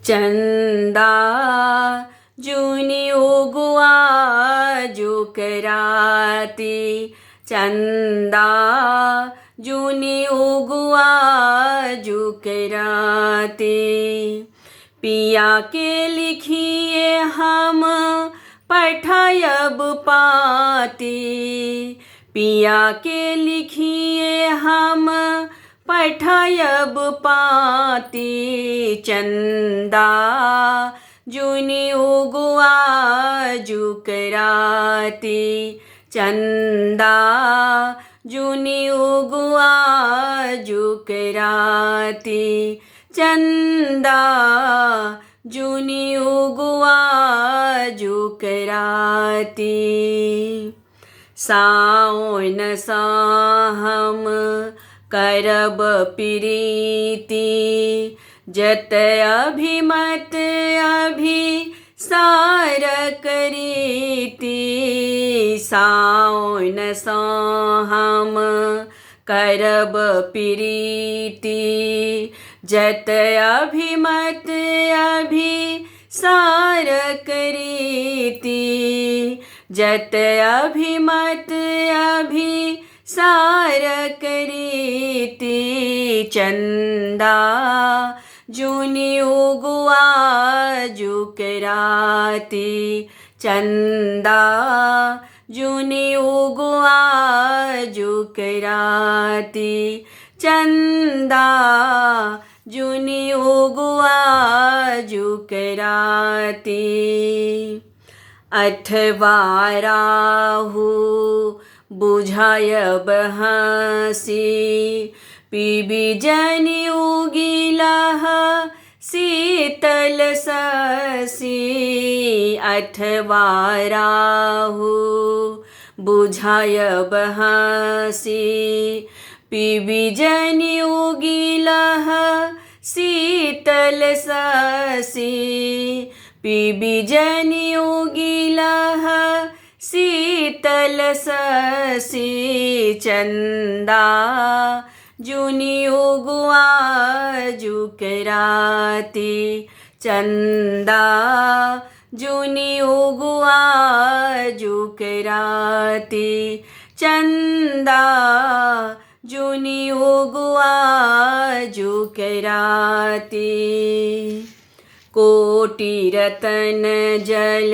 चंदा जुनी उगवा जुकराती, चंदा जुनी उगवा जुकराती। पिया के लिखिए हम पठायब पाती, पिया के लिखिए हम पठायब पाती। चंदा जुनी उगवा जुकराती, चंदा जुनी उगवा जुकराती, चंदा जुनी उगवा जुकराती। सावन सा हम करब प्रीति, जत अभिमत अभिसार करीति। सावन सा हम करब प्रीति, जत अभिमत अभिसार करीति। जत अभिमत अभिसार करीति। चंदा जुनी उगवा जुकराती, चंदा जुनी उगवा जुकराती, चंदा जुनी उगवा जुकराती। अथवा राहु बुझायब हंसी, पीबी जनि उगिलह शीतल शशि। अथवा राहु बुझायब हंसी, पीबी जनि उगिलह शीतल शशि। पीबी जनि उगिलह शीतल शशि। चंदा जुनी उगवा जुकराती, चंदा जुनी उगवा जुकराती, चंदा जुनी उगवा जुकराती। कोटि रतन जल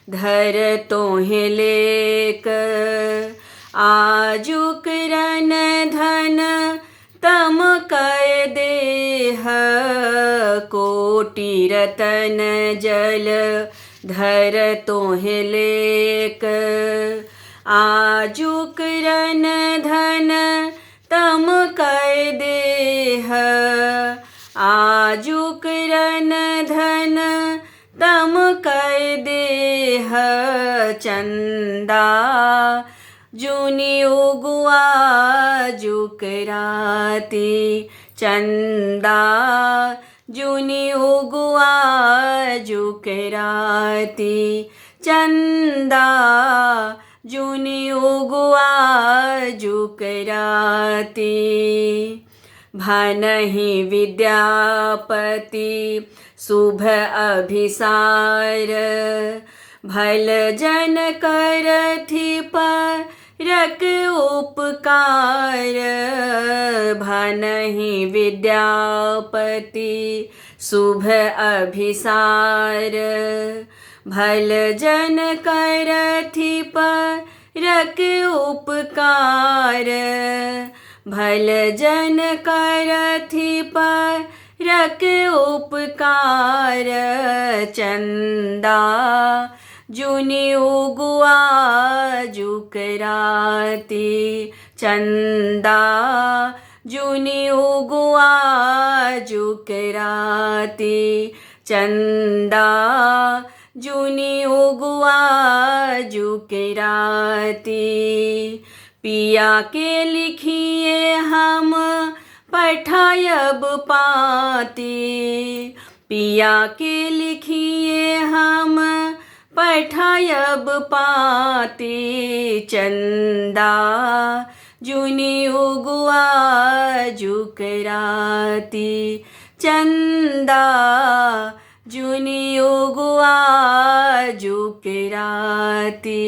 धर तोहे लेक, आजुक रन धन तम कय देह। कोटि रतन जल धर तोहे लेक, आजुक रन धन तम कय देह। आजुक रन धन तम कय देह। चंदा जुनी उगवा जुकराती, चंदा जुनी उगवा जुकराती, चंदा जुनी उगवा जुकराती। भनहि विद्यापति शुभ अभिसार, भल जन करथि परक उपकार। भनहि विद्यापति शुभ अभिसार, भल जन करथि परक उपकार। भल जन करथि परक उपकार। चंदा जुनी उगवा जुकराती, चंदा जुनी उगवा जुकराती, चंदा जुनी उगवा जुकराती। पिया के लिखिए हम पठायब पाती, पिया के लिखिए हम पठायब पाती। चंदा जुनी उगवा जुकराती, चंदा जुनी उगवा जुके राती